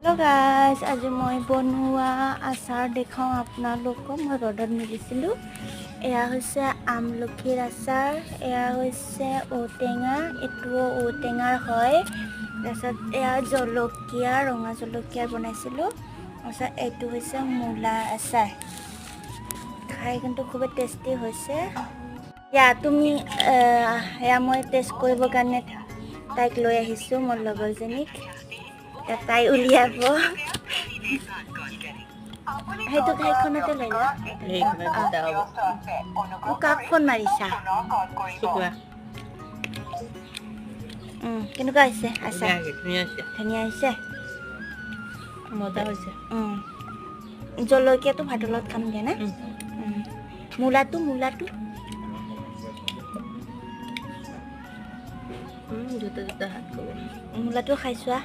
Hello guys, আজি মই বনোৱা আচাৰ দেখাও আপোনালোকক মই ৰ'দত মিলিছিলো এয়া হৈছে আমলখিৰ আচাৰ এয়া হৈছে ঔটেঙা এটো ঔটেঙাৰ হয় তাৰছত এয়া জলকীয়া ৰঙা জলকীয়া বনাইছিলো তাৰছত এটো হৈছে মূলা আচাৰ খাই কিন্তু খুব টেষ্টি হৈছে ইয়া তুমি এয়া মই টেষ্ট কৰিব কাৰণে তাইক লৈ আহিছো মোৰ লগৰজনীক তাই উলিয়াব সেইটো ঠাইখনতে লৈ যা মোক কাক ফোন মাৰিছা কেনেকুৱা হৈছে আচাৰ ধুনীয়া হৈছে মজা হৈছে জলকীয়াটো ভাতৰ লগত খাম দিয়া না মূলাটো দুটা হাত কৰিব মূলাটো খাই চোৱা